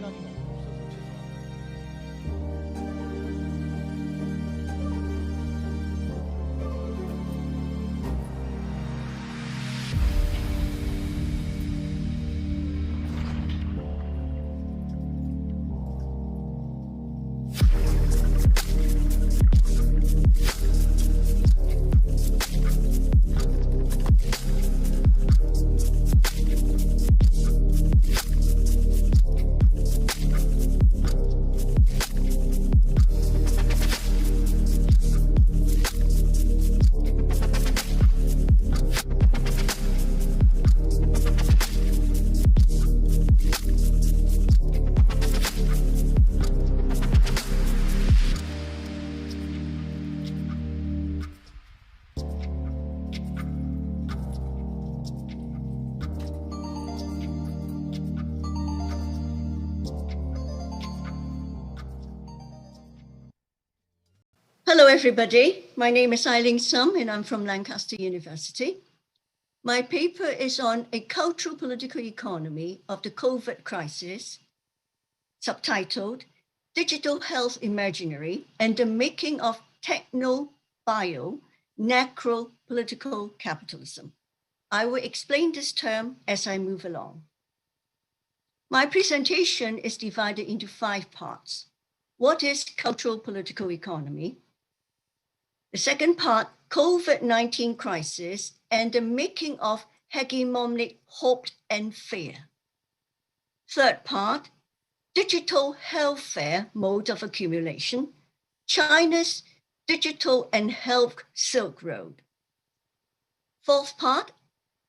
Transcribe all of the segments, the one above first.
시간이 너무 없어서 죄송합니다. Hello, everybody. My name is Ngai-Ling SUM, and I'm from Lancaster University. My paper is on a cultural political economy of the COVID crisis, subtitled Digital Health Imaginary and the Making of Techno-Bio-Necropolitical Capitalism. I will explain this term as I move along. My presentation is divided into 5 parts. What is cultural political economy? The second part, COVID-19 crisis and the making of hegemonic hope and fear. Third part, digital healthcare mode of accumulation, China's digital and health Silk Road. Fourth part,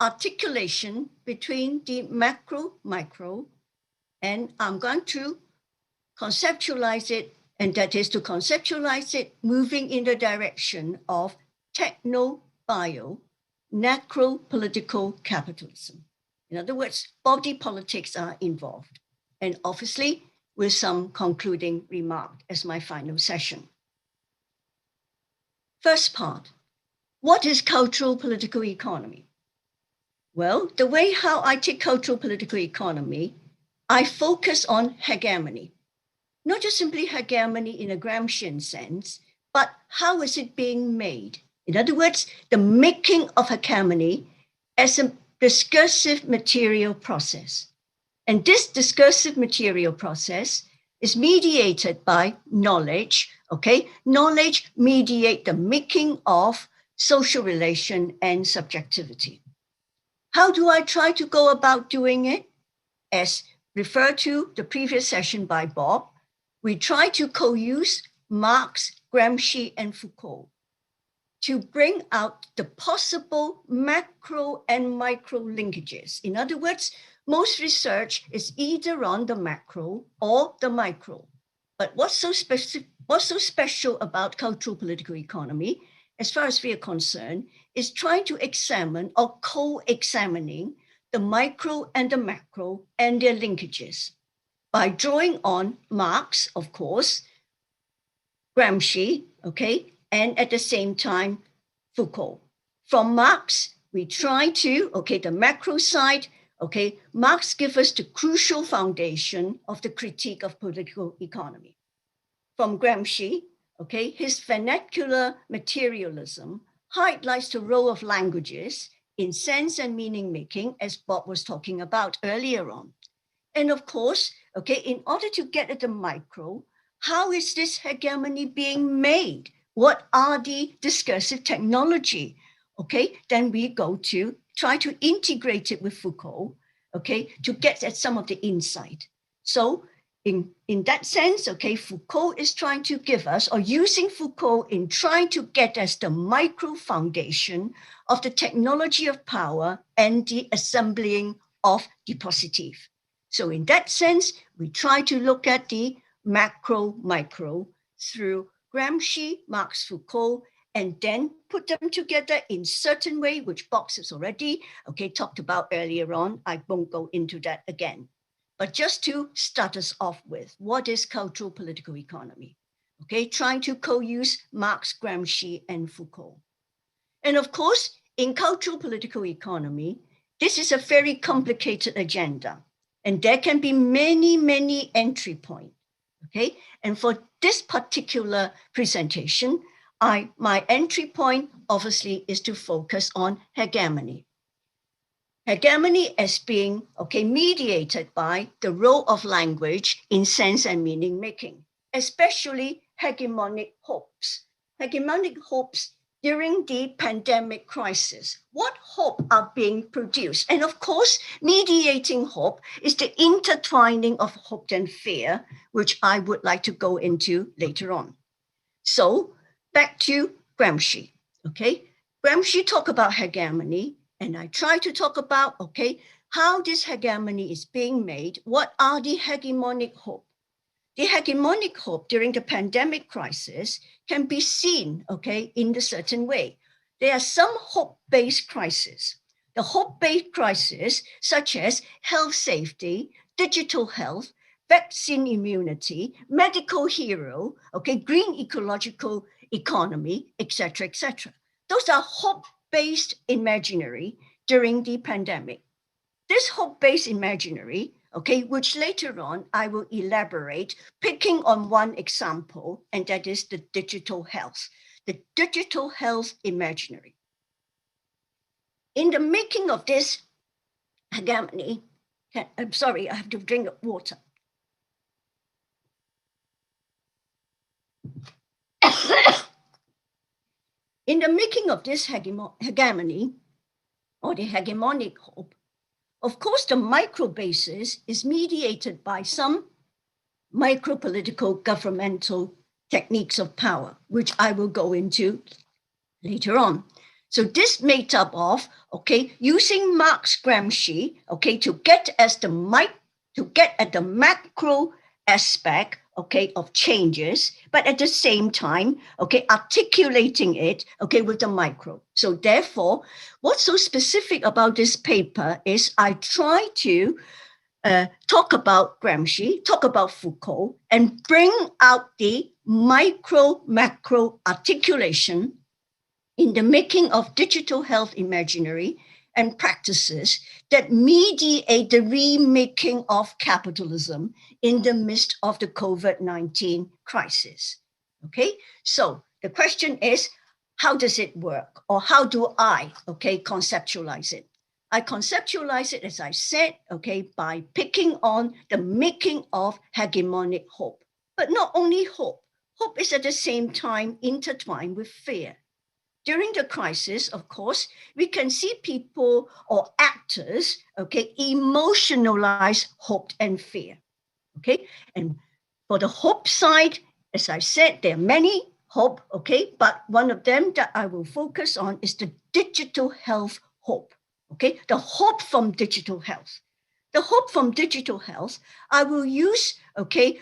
articulation between the macro-micro, and I'm going to conceptualize it, and that is to conceptualize it moving in the direction of techno-bio-necropolitical capitalism. In other words, body politics are involved, and obviously with some concluding remark as my final session. First part, what is cultural political economy? Well, the way how I take cultural political economy, I focus on hegemony. Not just simply hegemony in a Gramscian sense, but how is it being made? In other words, the making of hegemony as a discursive material process. And this discursive material process is mediated by knowledge, okay? Knowledge mediates the making of social relation and subjectivity. How do I try to go about doing it? As referred to the previous session by Bob, we try to co-use Marx, Gramsci, and Foucault to bring out the possible macro and micro linkages. In other words, most research is either on the macro or the micro. But what's so special about cultural political economy, as far as we are concerned, is trying to examine or co-examining the micro and the macro and their linkages by drawing on Marx, of course, Gramsci, okay, and at the same time, Foucault. From Marx, we try to, okay, the macro side, okay, Marx gives us the crucial foundation of the critique of political economy. From Gramsci, okay, his vernacular materialism highlights the role of languages in sense and meaning making, as Bob was talking about earlier on. And of course, okay, in order to get at the micro, how is this hegemony being made? What are the discursive technology? Okay, then we go to try to integrate it with Foucault, okay, to get at some of the insight. So in that sense, okay, Foucault is trying to give us, or using Foucault in trying to get us the micro foundation of the technology of power and the assembling of the positive. So in that sense, we try to look at the macro-micro through Gramsci, Marx, Foucault, and then put them together in certain way, which Bob has already, okay, talked about earlier on. I won't go into that again. But just to start us off with, what is cultural political economy? Okay, trying to co-use Marx, Gramsci, and Foucault. And of course, in cultural political economy, this is a very complicated agenda. And there can be many, many entry points, okay? And for this particular presentation, my entry point obviously is to focus on hegemony. Hegemony as being, okay, mediated by the role of language in sense and meaning making, especially hegemonic hopes. Hegemonic hopes during the pandemic crisis. What hope are being produced? And of course, mediating hope is the intertwining of hope and fear, which I would like to go into later on. So back to Gramsci, okay? Gramsci talked about hegemony, and I try to talk about, okay, how this hegemony is being made. What are the hegemonic hope? The hegemonic hope during the pandemic crisis can be seen, okay, in a certain way. There are some hope-based crises. The hope-based crises, such as health safety, digital health, vaccine immunity, medical hero, okay, green ecological economy, etc., etc. Those are hope-based imaginary during the pandemic. This hope-based imaginary, okay, which later on I will elaborate, picking on one example, and that is the digital health imaginary. In the making of this hegemony, I'm sorry, I have to drink water. In the making of this hegemony, or the hegemonic hope, of course, the micro basis is mediated by some micro-political governmental techniques of power, which I will go into later on. So this made up of, okay, using Marx Gramsci, okay, to get at the macro aspect, okay, of changes, but at the same time, okay, articulating it, okay, with the micro. So therefore, what's so specific about this paper is I try to talk about Gramsci, talk about Foucault, and bring out the micro-macro articulation in the making of digital health imaginary and practices that mediate the remaking of capitalism in the midst of the COVID-19 crisis. Okay, so the question is, how does it work? Or how do I, okay, conceptualize it? I conceptualize it, as I said, okay, by picking on the making of hegemonic hope. But not only hope. Hope is at the same time intertwined with fear. During the crisis, of course, we can see people or actors, okay, emotionalize hope and fear, okay? And for the hope side, as I said, there are many hope, okay? But one of them that I will focus on is the digital health hope, okay? The hope from digital health. The hope from digital health, I will use, okay,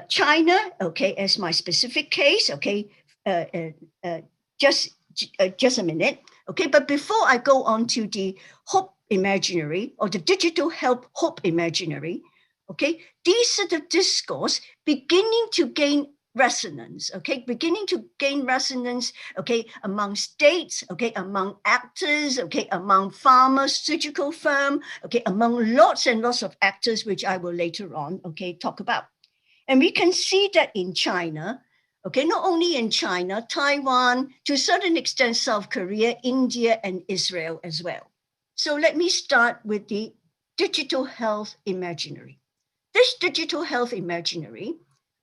China, okay, as my specific case, okay? Just a minute, okay? But before I go on to the hope imaginary or the digital health hope imaginary, okay? These sort of discourse beginning to gain resonance, okay? Beginning to gain resonance, okay, among states, okay, among actors, okay, among pharmaceutical firm, okay, among lots and lots of actors, which I will later on, okay, talk about. And we can see that in China, okay, not only in China, Taiwan, to a certain extent, South Korea, India, and Israel as well. So let me start with the digital health imaginary. This digital health imaginary,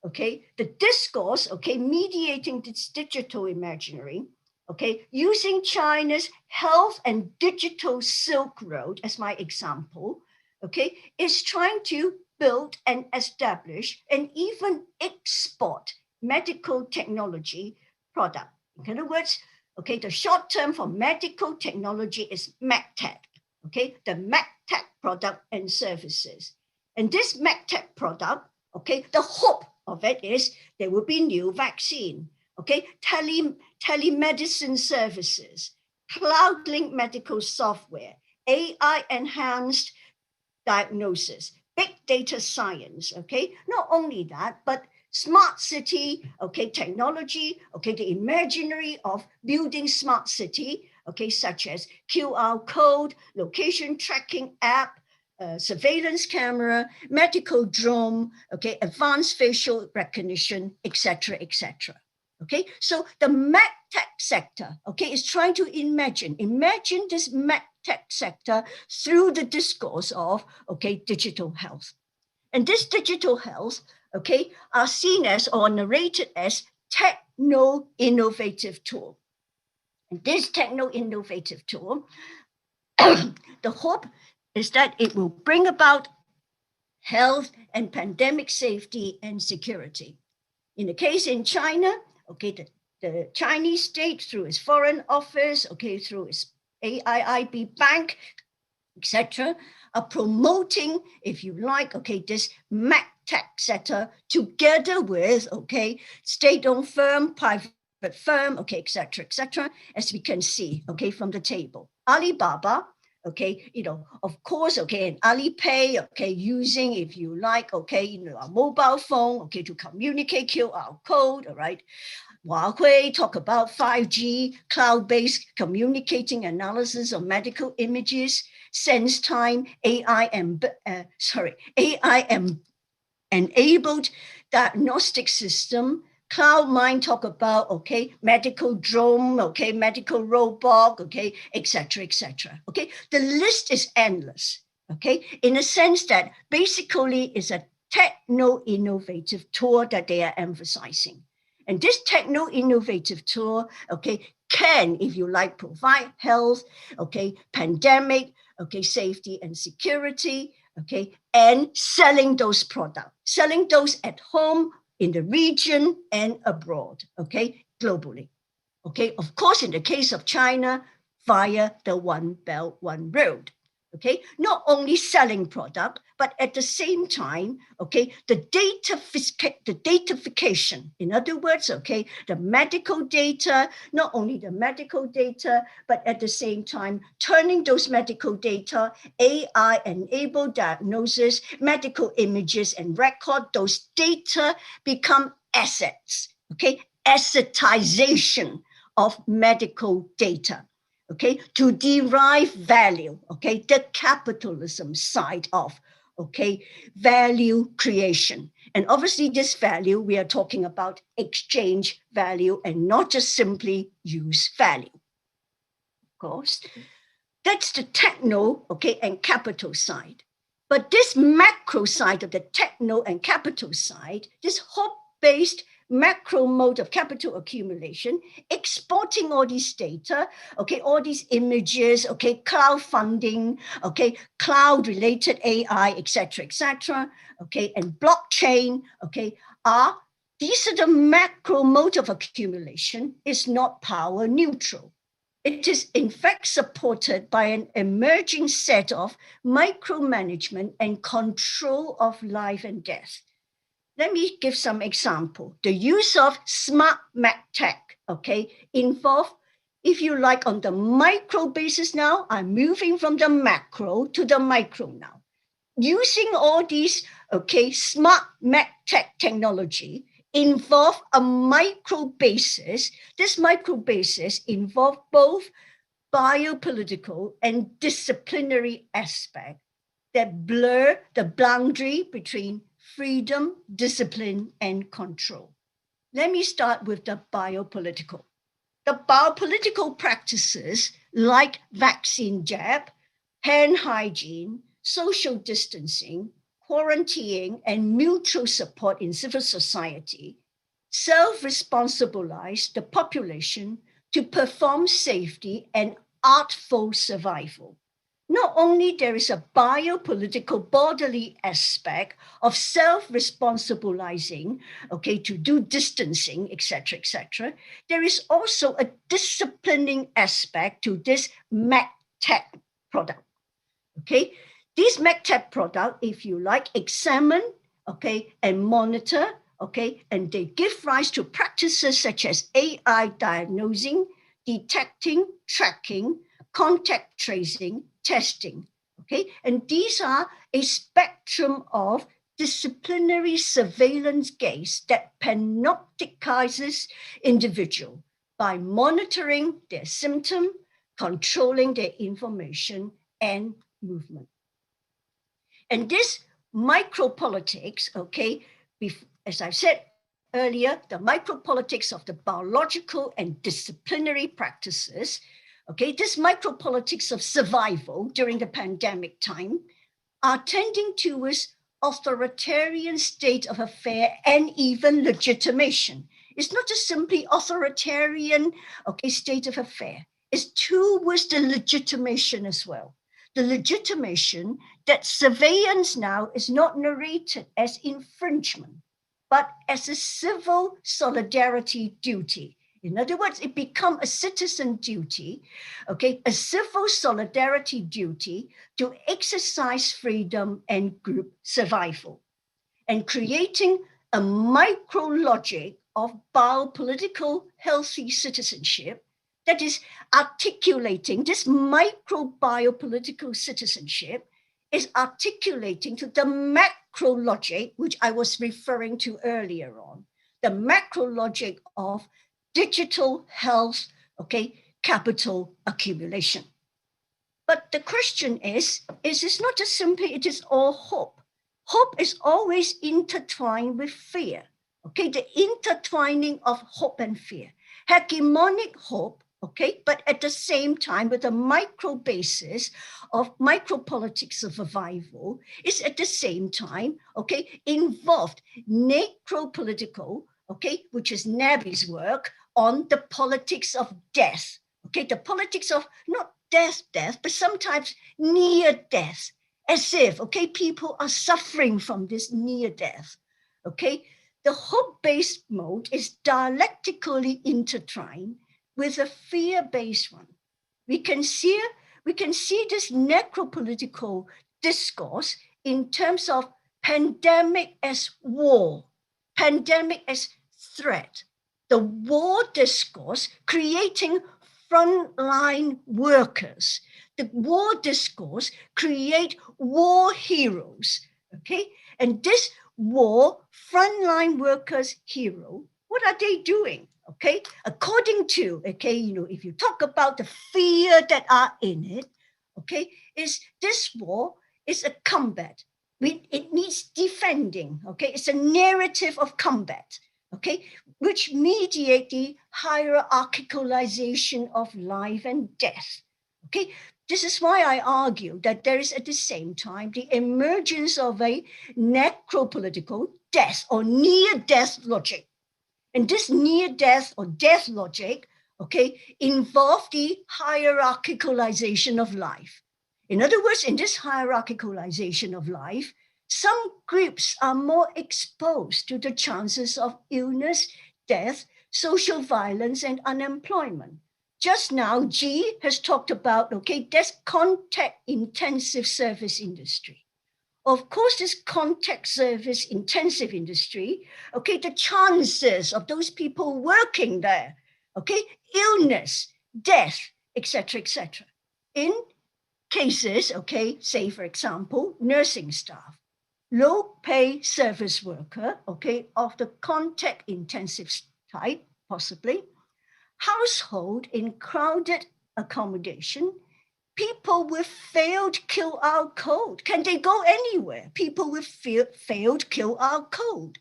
okay, the discourse, okay, mediating this digital imaginary, okay, using China's health and digital Silk Road as my example, okay, is trying to build and establish and even export medical technology product. In other words, okay, the short term for medical technology is MedTech, okay, the MedTech product and services. And this MedTech product, okay, the hope of it is there will be new vaccine, okay, telemedicine services, cloud-linked medical software, AI-enhanced diagnosis, big data science, okay? Not only that, but smart city, okay, technology, okay, the imaginary of building smart city, okay, such as QR code, location tracking app, surveillance camera, medical drone, okay, advanced facial recognition, etc., etc. Okay, so the MedTech sector, okay, is trying to imagine this MedTech sector through the discourse of, okay, digital health. And this digital health, okay, are seen as or narrated as techno-innovative tool. And this techno-innovative tool, the hope is that it will bring about health and pandemic safety and security. In the case in China, okay, the Chinese state through its foreign office, okay, through its AIIB bank, etc., are promoting, if you like, okay, this MedTech sector together with, okay, state-owned firm, private firm, okay, etc., as we can see, okay, from the table. Alibaba, okay, of course, okay, and Alipay, okay, using, if you like, okay, a mobile phone, okay, to communicate QR code, all right. Huawei talk about 5G, cloud-based communicating analysis of medical images, SenseTime, AI-enabled diagnostic system. CloudMind talk about, okay, medical drone, okay, medical robot, okay, etc., etc. Okay, the list is endless, okay, in a sense that basically is a techno-innovative tool that they are emphasizing. And this techno-innovative tool, okay, can, if you like, provide health, okay, pandemic, okay, safety and security, okay, and selling those products, selling those at home, in the region and abroad, okay, globally. Okay, of course, in the case of China, via the One Belt, One Road. Okay, not only selling product, but at the same time, okay, the datafication. In other words, okay, the medical data, not only the medical data, but at the same time, turning those medical data, AI-enabled diagnosis, medical images, and record those data become assets, okay, assetization of medical data. Okay, to derive value, okay, the capitalism side of, okay, value creation. And obviously this value, we are talking about exchange value and not just simply use value. Of course, that's the techno, okay, and capital side. But this macro side of the techno and capital side, this hope-based macro mode of capital accumulation, exporting all these data, okay, all these images, okay, cloud funding, okay, cloud-related AI, etc., okay, and blockchain, okay, these are the macro mode of accumulation is not power neutral. It is in fact supported by an emerging set of micromanagement and control of life and death. Let me give some example. The use of smart MedTech, okay, involve, if you like, on the micro basis now, I'm moving from the macro to the micro now. Using all these, okay, smart MedTech technology involve a micro basis. This micro basis involve both biopolitical and disciplinary aspect that blur the boundary between freedom, discipline, and control. Let me start with the biopolitical. The biopolitical practices like vaccine jab, hand hygiene, social distancing, quarantining, and mutual support in civil society self-responsibilize the population to perform safety and artful survival. Not only there is a biopolitical bodily aspect of self-responsibilizing, okay, to do distancing, etc., there is also a disciplining aspect to this MedTech product, okay? These MedTech product, if you like, examine, okay, and monitor, okay, and they give rise to practices such as AI diagnosing, detecting, tracking, contact tracing, testing, okay? And these are a spectrum of disciplinary surveillance gaze that panopticizes individual by monitoring their symptom, controlling their information and movement. And this micropolitics, okay, as I said earlier, the micropolitics of the biological and disciplinary practices, okay, this micropolitics of survival during the pandemic time are tending towards authoritarian state of affair and even legitimation. It's not just simply authoritarian, okay, state of affair. It's towards the legitimation as well. The legitimation that surveillance now is not narrated as infringement, but as a civil solidarity duty. In other words, it becomes a citizen duty, okay, a civil solidarity duty to exercise freedom and group survival, and creating a micro-logic of biopolitical healthy citizenship that is articulating this micro-biopolitical citizenship is articulating to the macro logic, which I was referring to earlier on, the macro logic of digital health, okay, capital accumulation. But the question is it's not just simply, it is all hope. Hope is always intertwined with fear, okay, the intertwining of hope and fear. Hegemonic hope, okay, but at the same time with a micro basis of micropolitics of survival is at the same time, okay, involved necropolitical, okay, which is Nabi's work on the politics of death, okay, the politics of not death, but sometimes near death, as if, okay, people are suffering from this near death, okay. The hope-based mode is dialectically intertwined with a fear-based one. We can see this necropolitical discourse in terms of pandemic as war, pandemic as threat, the war discourse creating frontline workers, the war discourse create war heroes, okay? And this war frontline workers hero, what are they doing? Okay, according to, okay, you know, if you talk about the fear that are in it, okay, is this war is a combat. It needs defending, okay? It's a narrative of combat, okay, which mediate the hierarchicalization of life and death, okay? This is why I argue that there is at the same time the emergence of a necropolitical death or near-death logic. And this near-death or death logic, okay, involve the hierarchicalization of life. In other words, in this hierarchicalization of life, some groups are more exposed to the chances of illness, death, social violence, and unemployment. Just now, G has talked about, okay, this contact-intensive service industry. Of course, this contact service intensive industry, okay, the chances of those people working there, okay, illness, death, etc., etc. In cases, okay, say for example, nursing staff, low pay service worker, okay, of the contact intensive type, possibly, household in crowded accommodation, people with failed QR code. Can they go anywhere? People with failed QR code,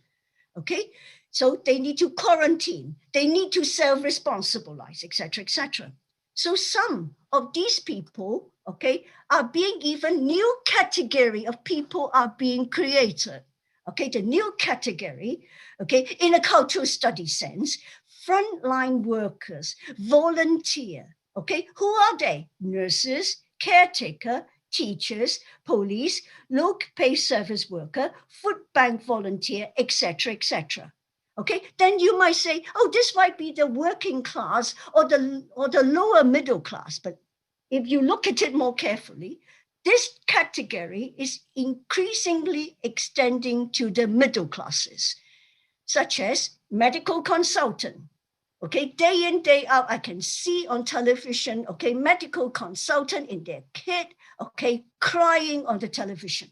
okay? So they need to quarantine. They need to self-responsibilize, etc., etc. So some of these people, okay, are being even new category of people are being created. Okay, the new category, okay, in a cultural study sense, frontline workers, volunteer, okay, who are they? Nurses, caretaker, teachers, police, low-pay service worker, food bank volunteer, etc., etc. Okay, then you might say, oh, this might be the working class or the lower middle class. But if you look at it more carefully, this category is increasingly extending to the middle classes, such as medical consultant. Okay, day in, day out, I can see on television, okay, medical consultant in their kit, okay, crying on the television.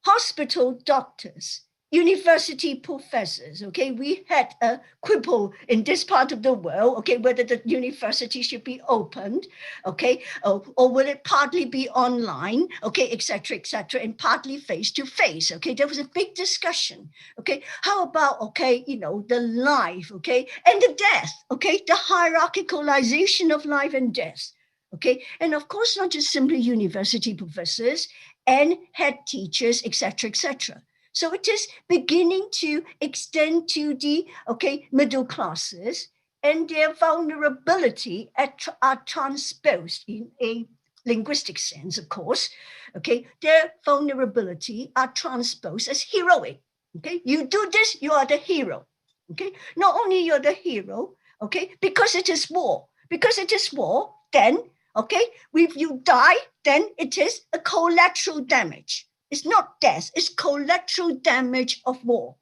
Hospital doctors, university professors, okay, we had a quibble in this part of the world, okay, whether the university should be opened, okay, or will it partly be online, okay, et cetera, and partly face-to-face, okay? There was a big discussion, okay? How about, okay, the life, okay, and the death, okay, the hierarchicalization of life and death, okay? And of course, not just simply university professors and head teachers, et cetera. So it is beginning to extend to the, okay, middle classes, and their vulnerability are transposed in a linguistic sense, of course, okay? Their vulnerability are transposed as heroic, okay? You do this, you are the hero, okay? Not only you're the hero, okay, because it is war. Because it is war, then, okay, if you die, then it is a collateral damage. It's not death, it's collateral damage of war,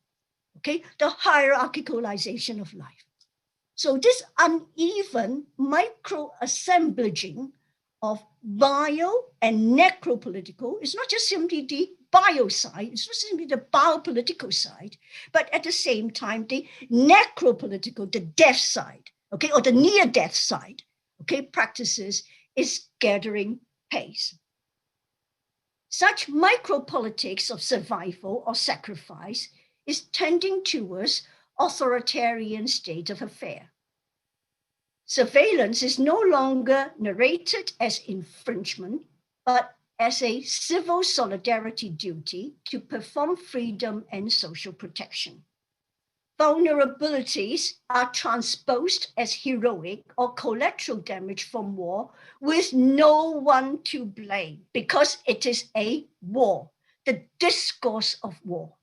okay? The hierarchicalization of life. So this uneven micro-assemblaging of bio and necropolitical is not just simply the bio side, it's not simply the biopolitical side, but at the same time, the necropolitical, the death side, okay, or the near-death side, okay, practices is gathering pace. Such micropolitics of survival or sacrifice is tending towards authoritarian state of affair. Surveillance is no longer narrated as infringement, but as a civil solidarity duty to perform freedom and social protection. Vulnerabilities are transposed as heroic or collateral damage from war with no one to blame because it is a war, the discourse of war.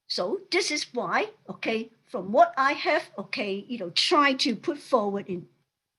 So this is why, okay, from what I have, okay, tried to put forward in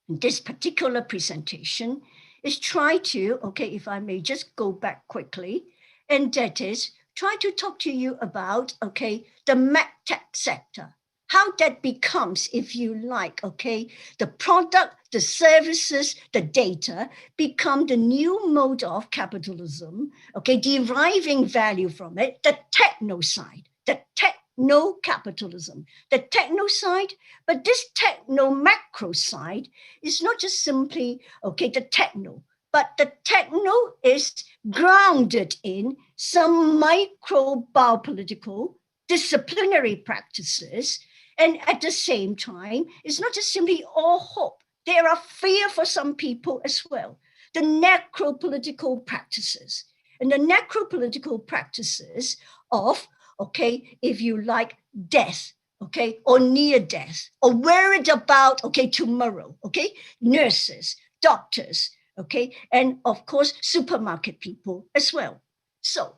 this particular presentation is try to, okay, if I may just go back quickly, and that is try to talk to you about, okay, the medtech sector, how that becomes, if you like, okay, the product, the services, the data become the new mode of capitalism, okay, deriving value from it, the techno side, the techno-capitalism, the techno side, but this techno-macro side is not just simply, okay, the techno, but the techno is grounded in some micro-biopolitical disciplinary practices, and at the same time, it's not just simply all hope. There are fear for some people as well. The necropolitical practices, and the necropolitical practices of, okay, if you like, death, okay, or near death, or worried about, okay, tomorrow, okay, nurses, doctors, okay, and of course, supermarket people as well. So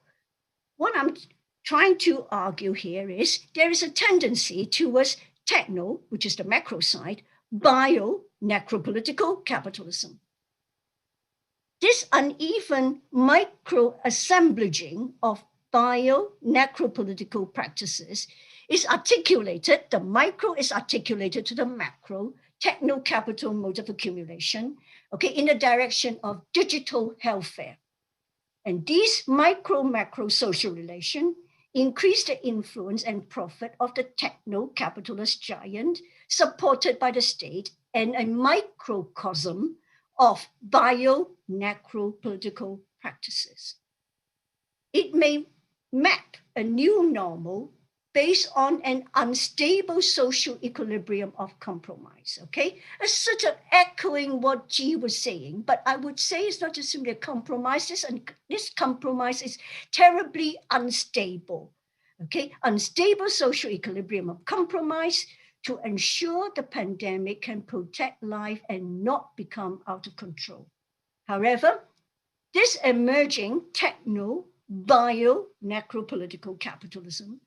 what I'm trying to argue here is there is a tendency towards techno, which is the macro side, bio, necropolitical capitalism. This uneven micro-assemblaging of bio-necropolitical practices is articulated, the micro is articulated to the macro, techno-capital mode of accumulation, okay, in the direction of digital healthcare. And these micro-macro social relations increase the influence and profit of the techno-capitalist giant supported by the state and a microcosm of bio-necropolitical practices. It may map a new normal based on an unstable social equilibrium of compromise, okay? A sort of echoing what Ji was saying, but I would say it's not just simply a compromise, this compromise is terribly unstable, okay? Unstable social equilibrium of compromise to ensure the pandemic can protect life and not become out of control. However, this emerging techno-bio-necropolitical capitalism,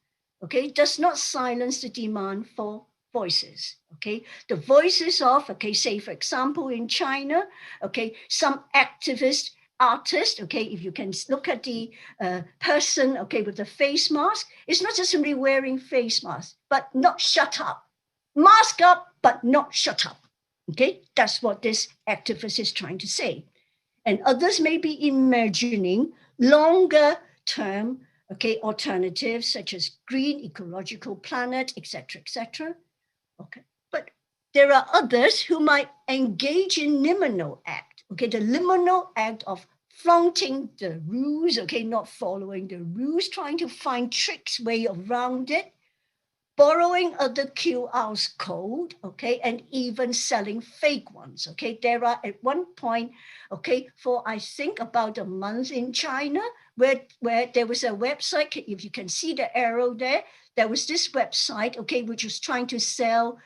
okay, does not silence the demand for voices, okay? The voices of, okay, say, for example, in China, okay, some activist artist, okay, if you can look at the person, okay, with the face mask, it's not just simply wearing face mask, but not shut up. Mask up, but not shut up, okay? That's what this activist is trying to say. And others may be imagining longer term, okay, alternatives such as green ecological planet, etc., etc. Okay, but there are others who might engage in liminal act, okay, the liminal act of flaunting the rules, okay, not following the rules, trying to find tricks way around it, borrowing other QR's code, okay, and even selling fake ones, okay. There are at one point, okay, for I think about a month in China, where there was a website, if you can see the arrow there was this website, okay, which was trying to sell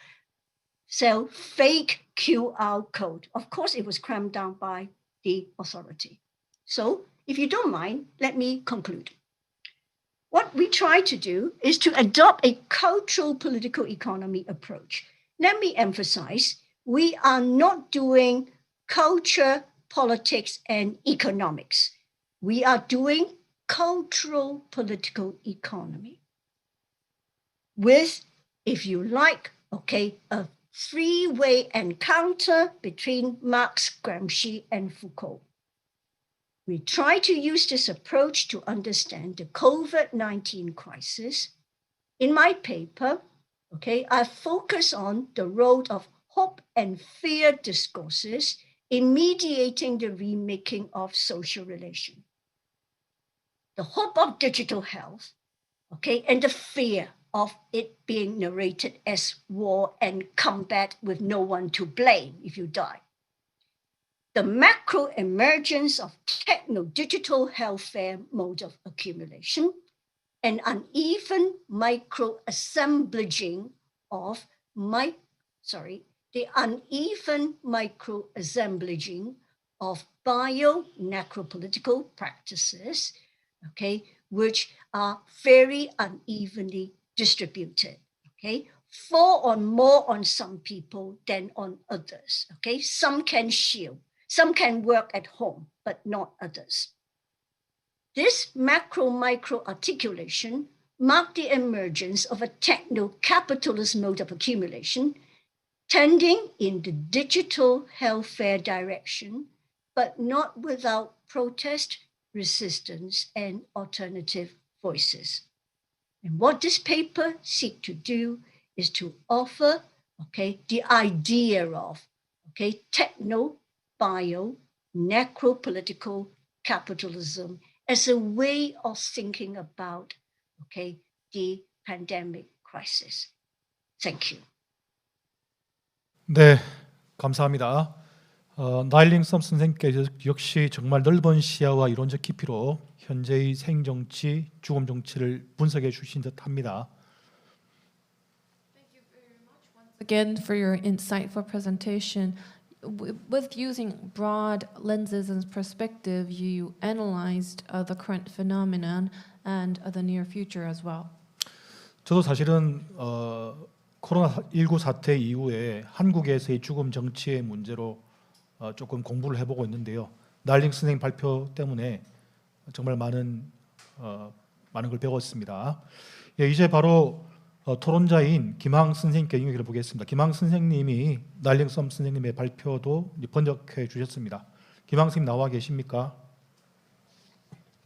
fake QR code. Of course, it was cramped down by the authority. So if you don't mind, let me conclude. What we try to do is to adopt a cultural political economy approach. Let me emphasize, we are not doing culture, politics, and economics. We are doing cultural political economy with, if you like, okay, a three-way encounter between Marx, Gramsci, and Foucault. We try to use this approach to understand the COVID-19 crisis. In my paper, okay, I focus on the role of hope and fear discourses in mediating the remaking of social relation. The hope of digital health, okay, and the fear of it being narrated as war and combat with no one to blame if you die. The macro emergence of techno-digital healthcare mode of accumulation, and uneven micro-assemblaging of the uneven micro-assemblaging of bio-necropolitical practices, okay, which are very unevenly distributed, okay, fall on more on some people than on others, okay. Some can shield, some can work at home, but not others. This macro-micro articulation marked the emergence of a techno-capitalist mode of accumulation, tending in the digital healthcare direction, but not without protest, resistance, and alternative voices. And what this paper seeks to do is to offer, okay, the idea of, okay, techno-bio-necropolitical capitalism as a way of thinking about, okay, the pandemic crisis. Thank you. 네, 감사합니다. 나일링 썸 선생님께서 역시 정말 넓은 시야와 이론적 깊이로 현재의 생정치, 죽음 정치를 분석해 주신 듯합니다. Thank you very much once again for your insightful presentation. With using broad lenses and perspective, you analyzed the current phenomenon and the near future as well. 저도 사실은 코로나19 사태 이후에 한국에서의 죽음 정치의 문제로 조금 공부를 해보고 있는데요. 나일링 선생님 발표 때문에 정말 많은 걸 배웠습니다. 예, 이제 바로 토론자인 김항 선생님께 연결해 보겠습니다. 김항 선생님이 나일링 썸 선생님의 발표도 번역해 주셨습니다. 김항 선생님 나와 계십니까?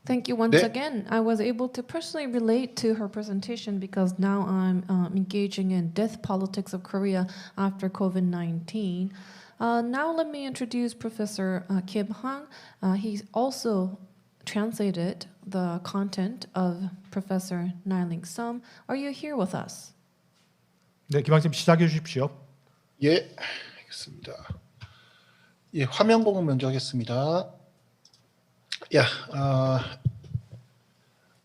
Thank you once again. I was able to personally relate to her presentation because now I'm engaging in death politics of Korea after COVID-19. Now let me introduce Professor Kim Hang. He's also translated the content of Professor Ngai-Ling SUM. Are you here with us? 네, 김항 선생님 시작해 주십시오. 예, 알겠습니다. 예, 화면 공유 먼저 하겠습니다. Yeah,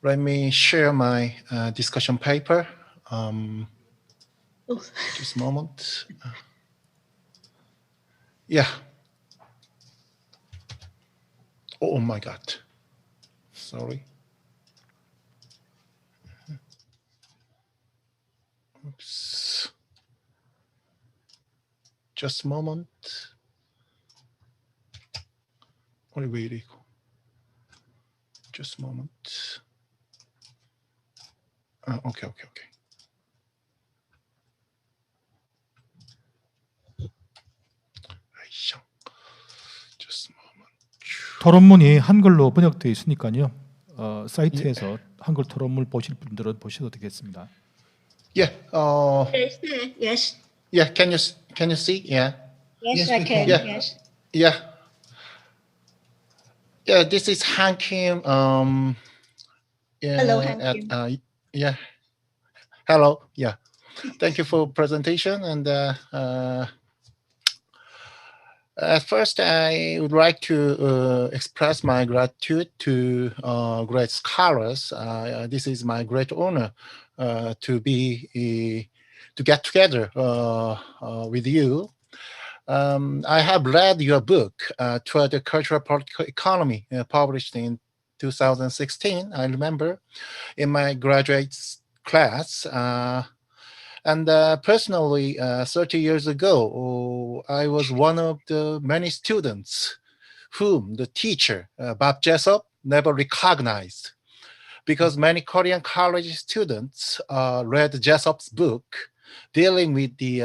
let me share my discussion paper. Just a moment. Yeah. Oh my God. Sorry. Oops. Just a moment. wait. Just a moment. Okay. 토론문이 한글로 번역되어 있으니까요. 사이트에서 한글 토론물 보실 분들은 보셔도 되겠습니다. Yeah. Yes. Yes. Yeah. Can you see? Yeah. Yes, Yes, I we can. can. Yes. Yeah. Yeah. This is Han Kim. Yeah, Hello, Han at, Kim. yeah. Hello. Yeah. Thank you for presentation. And at first, I would like to express my gratitude to great scholars. This is my great honor to get together with you. I have read your book, Toward the Cultural Political Economy, published in 2016. I remember in my graduate class. And personally, 30 years ago, I was one of the many students whom the teacher, Bob Jessup, never recognized, because many Korean college students read Jessup's book dealing with the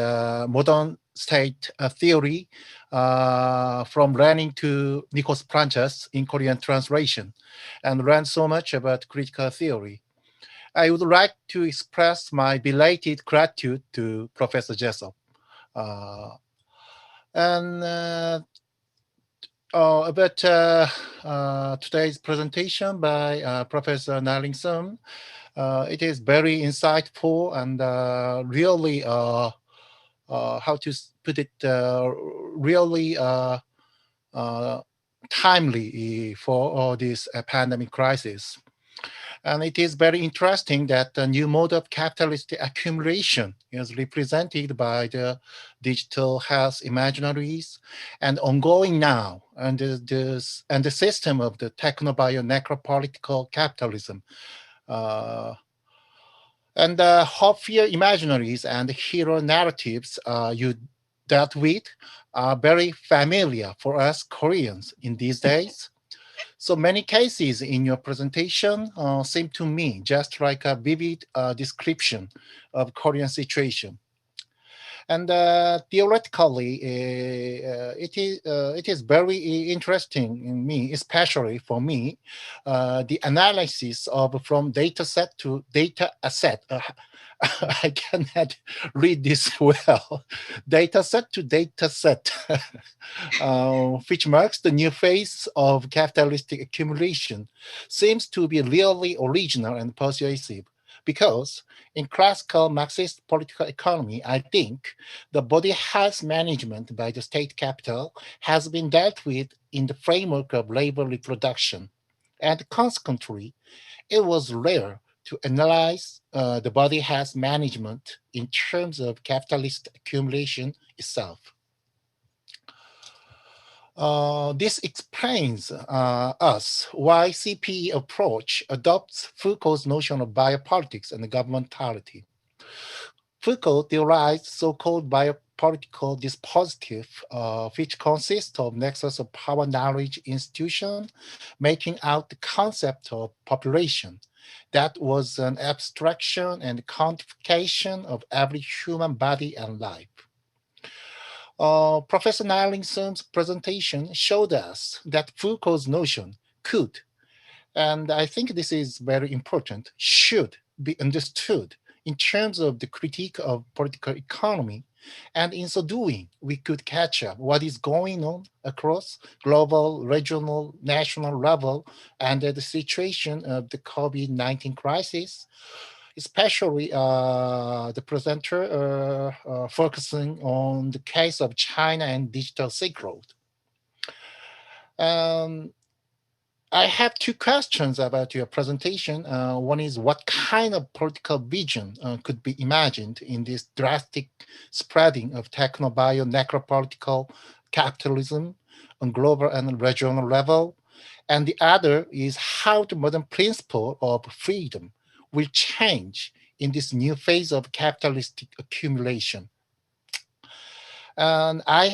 modern state theory from Lenin to Nikos Planchas in Korean translation, and learned so much about critical theory. I would like to express my belated gratitude to Professor Jessup. About today's presentation by Professor Ngai-Ling SUM, it is very insightful and really, how to put it, really timely for this pandemic crisis. And it is very interesting that the new mode of capitalist accumulation is represented by the digital health imaginaries and ongoing now, and the system of the Techno-Bio-Necropolitical capitalism. And the hope fear imaginaries and hero narratives you dealt with are very familiar for us Koreans in these days. So many cases in your presentation seem to me just like a vivid description of Korean situation. And theoretically, it is very interesting in me, especially for me, the analysis of from data set to data asset. I cannot read this well. Data set to data set, which marks the new phase of capitalistic accumulation, seems to be really original and persuasive. Because in classical Marxist political economy, I think the body health management by the state capital has been dealt with in the framework of labor reproduction. And consequently, it was rare to analyze the body health management in terms of capitalist accumulation itself. This explains us why CPE approach adopts Foucault's notion of biopolitics and governmentality. Foucault theorized so-called biopolitical dispositif, which consists of nexus of power knowledge institution, making out the concept of population. That was an abstraction and quantification of every human body and life. Professor Ngai-Ling SUM's presentation showed us that Foucault's notion could, and I think this is very important, should be understood in terms of the critique of political economy. And in so doing, we could catch up what is going on across global, regional, national level under the situation of the COVID-19 crisis, especially the presenter focusing on the case of China and digital Silk Road. I have two questions about your presentation. One is, what kind of political vision could be imagined in this drastic spreading of techno-bio-necropolitical capitalism on global and regional level? And the other is how the modern principle of freedom will change in this new phase of capitalistic accumulation. And I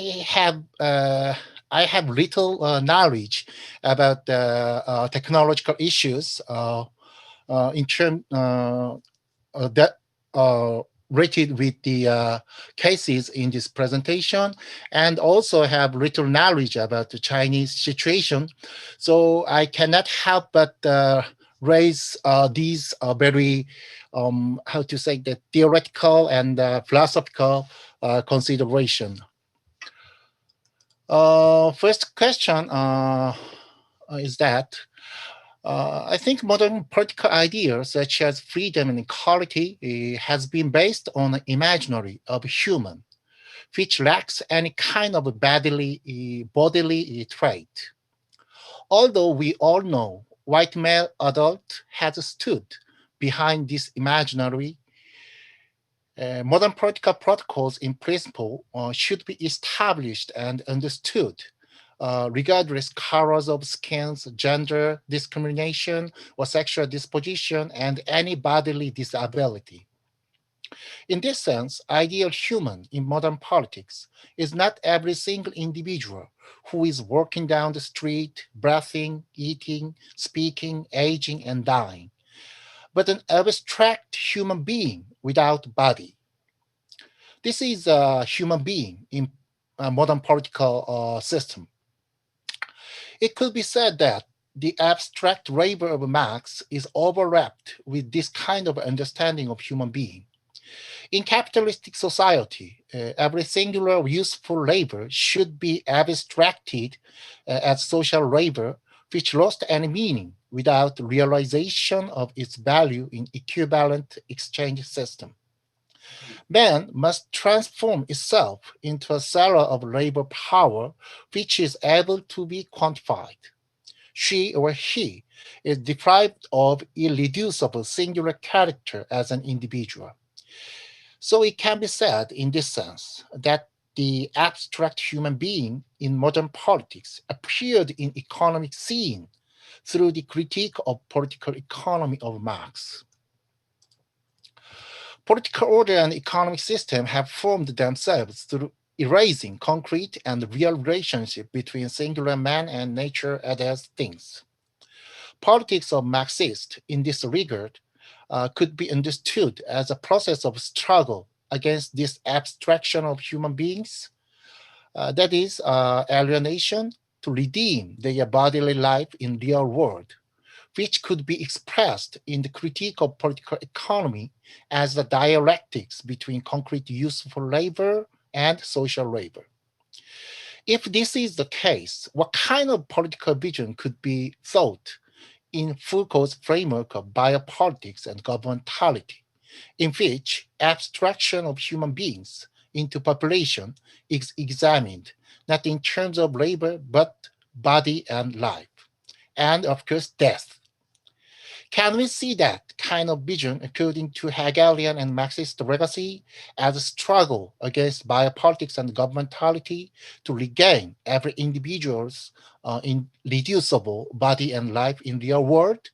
have little knowledge about technological issues in terms that related with the cases in this presentation, and also have little knowledge about the Chinese situation. So I cannot help but raise these very, how to say, the theoretical and philosophical consideration. First question is that I think modern political ideas such as freedom and equality has been based on an imaginary of human, which lacks any kind of bodily trait. Although we all know white male adult has stood behind this imaginary, modern political protocols in principle should be established and understood, regardless colors of skins, gender, discrimination, or sexual disposition, and any bodily disability. In this sense, ideal human in modern politics is not every single individual who is walking down the street, breathing, eating, speaking, aging, and dying, but an abstract human being without body. This is a human being in a modern political system. It could be said that the abstract labor of Marx is overlapped with this kind of understanding of human being. In capitalistic society, every singular useful labor should be abstracted as social labor, which lost any meaning without realization of its value in equivalent exchange system. Man must transform itself into a seller of labor power which is able to be quantified. She or he is deprived of irreducible singular character as an individual. So it can be said in this sense that the abstract human being in modern politics appeared in economic scene through the critique of political economy of Marx. Political order and economic system have formed themselves through erasing concrete and real relationship between singular man and nature as things. Politics of Marxists in this regard could be understood as a process of struggle against this abstraction of human beings, that is, alienation to redeem their bodily life in real world, which could be expressed in the critique of political economy as the dialectics between concrete useful labor and social labor. If this is the case, what kind of political vision could be thought in Foucault's framework of biopolitics and governmentality, in which abstraction of human beings into population is examined not in terms of labor, but body and life, and of course death. Can we see that kind of vision according to Hegelian and Marxist legacy as a struggle against biopolitics and governmentality to regain every individual's irreducible body and life in real world?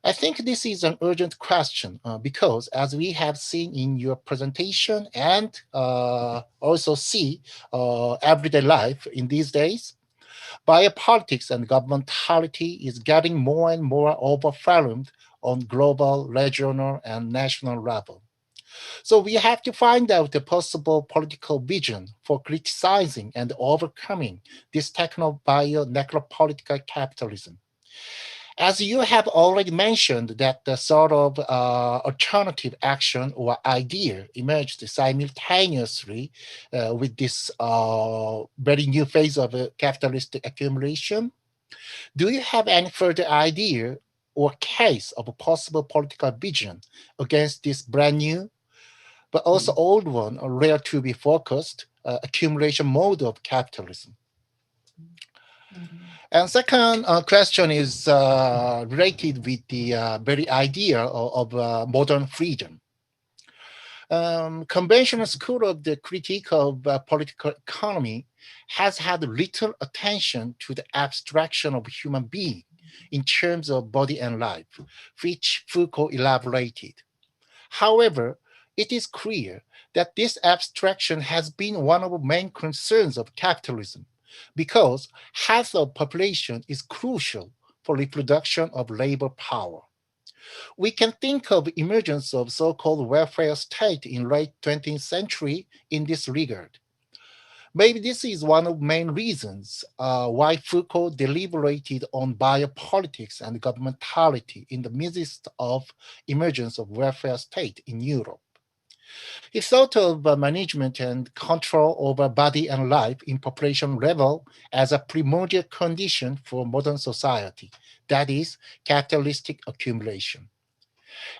I think this is an urgent question because as we have seen in your presentation and also see everyday life in these days, biopolitics and governmentality is getting more and more overwhelmed on global, regional, and national level. So we have to find out a possible political vision for criticizing and overcoming this Techno-Bio-Necropolitical capitalism. As you have already mentioned that the sort of alternative action or idea emerged simultaneously with this very new phase of capitalist accumulation, do you have any further idea or case of a possible political vision against this brand new, but also old one, or rare to be focused, accumulation mode of capitalism? And second question is related with the very idea of modern freedom. Conventional school of the critique of political economy has had little attention to the abstraction of human being in terms of body and life, which Foucault elaborated. However, it is clear that this abstraction has been one of the main concerns of capitalism, because health of population is crucial for reproduction of labor power. We can think of emergence of so-called welfare state in late 20th century in this regard. Maybe this is one of the main reasons why Foucault deliberated on biopolitics and governmentality in the midst of emergence of welfare state in Europe. He thought of management and control over body and life in population level as a primordial condition for modern society, that is, capitalistic accumulation.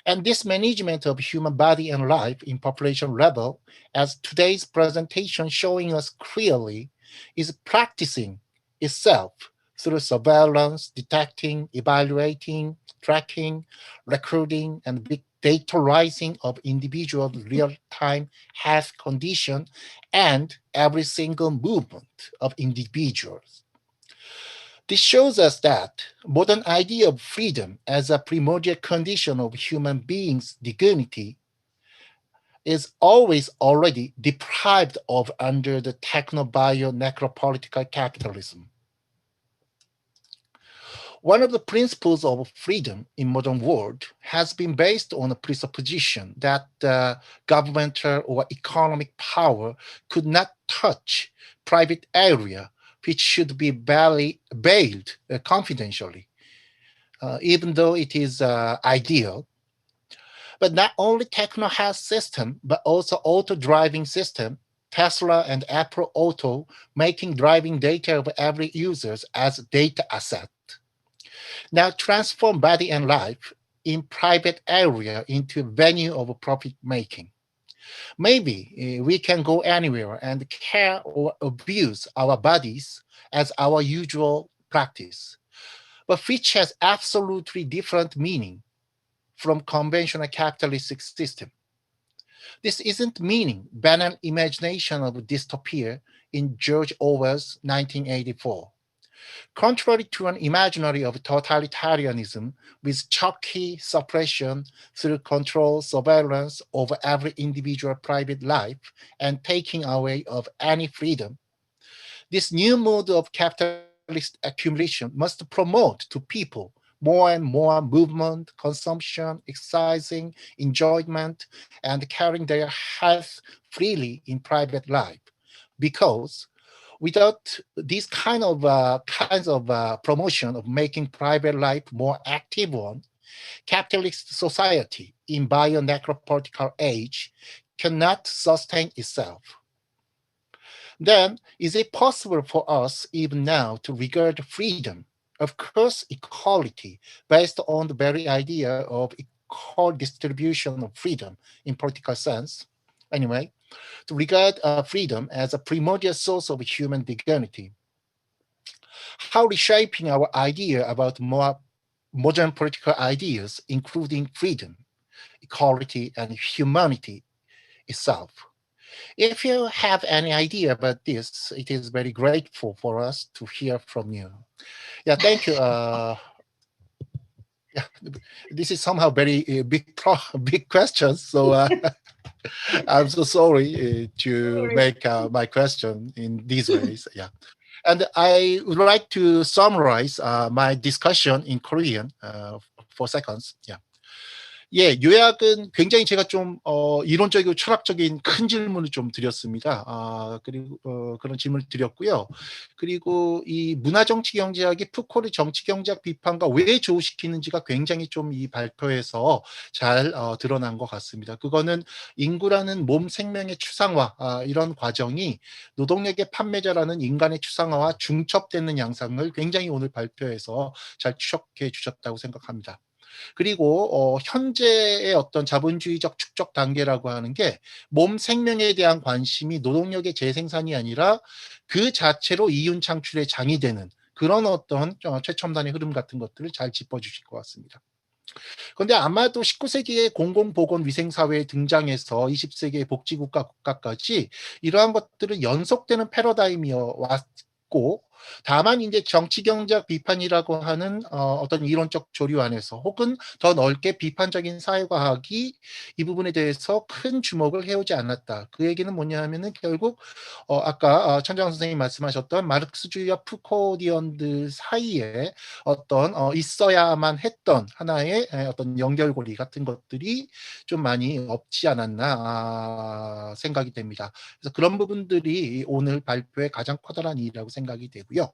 And this management of human body and life in population level, as today's presentation showing us clearly, is practicing itself through surveillance, detecting, evaluating, tracking, recording, and big dataizing of individual real-time health condition and every single movement of individuals. This shows us that modern idea of freedom as a primordial condition of human beings' dignity is always already deprived of under the Techno-Bio-Necropolitical capitalism. One of the principles of freedom in modern world has been based on the presupposition that governmental or economic power could not touch private area which should be bailed confidentially, even though it is ideal. But not only techno health system, but also auto driving system, Tesla and Apple Auto making driving data of every user as data asset. Now transform body and life in private area into venue of profit making. Maybe we can go anywhere and care or abuse our bodies as our usual practice, but which has absolutely different meaning from conventional capitalistic system. This isn't meaning banal imagination of dystopia in George Orwell's 1984. Contrary to an imaginary of totalitarianism with chalky suppression through control, surveillance over every individual private life and taking away of any freedom, this new mode of capitalist accumulation must promote to people more and more movement, consumption, exercising, enjoyment, and carrying their health freely in private life. Because without this kinds of promotion of making private life more active one, capitalist society in bio-necropolitical age cannot sustain itself. Then, is it possible for us even now to regard freedom, of course equality, based on the very idea of equal distribution of freedom in political sense, anyway, to regard freedom as a primordial source of human dignity? How reshaping our idea about more modern political ideas, including freedom, equality, and humanity itself? If you have any idea about this, it is very grateful for us to hear from you. Yeah, thank you. Yeah, this is somehow very big questions. So I'm so sorry to make my question in these ways. Yeah, and I would like to summarize my discussion in Korean for seconds. Yeah. 예, 요약은 굉장히 제가 좀 이론적이고 철학적인 큰 질문을 좀 드렸습니다. 그리고 그런 질문을 드렸고요. 그리고 이 문화정치경제학이 푸코르 정치경제학 비판과 왜 조우시키는지가 굉장히 좀 이 발표에서 잘 드러난 것 같습니다. 그거는 인구라는 몸 생명의 추상화 이런 과정이 노동력의 판매자라는 인간의 추상화와 중첩되는 양상을 굉장히 오늘 발표에서 잘 추적해 주셨다고 생각합니다. 그리고 현재의 어떤 자본주의적 축적 단계라고 하는 게 몸 생명에 대한 관심이 노동력의 재생산이 아니라 그 자체로 이윤 창출의 장이 되는 그런 어떤 최첨단의 흐름 같은 것들을 잘 짚어주실 것 같습니다. 그런데 아마도 19세기의 공공보건위생사회에 등장해서 20세기의 복지국가 국가까지 이러한 것들은 연속되는 패러다임이어 왔고 다만 이제 정치경제학 비판이라고 하는 어떤 이론적 조류 안에서 혹은 더 넓게 비판적인 사회과학이 이 부분에 대해서 큰 주목을 해오지 않았다. 그 얘기는 뭐냐 하면은 결국 아까 천장 선생님 말씀하셨던 마르크스주의와 푸코디언들 사이에 어떤 있어야만 했던 하나의 어떤 연결고리 같은 것들이 좀 많이 없지 않았나 생각이 됩니다. 그래서 그런 부분들이 오늘 발표의 가장 커다란 이유라고 생각이 되고요.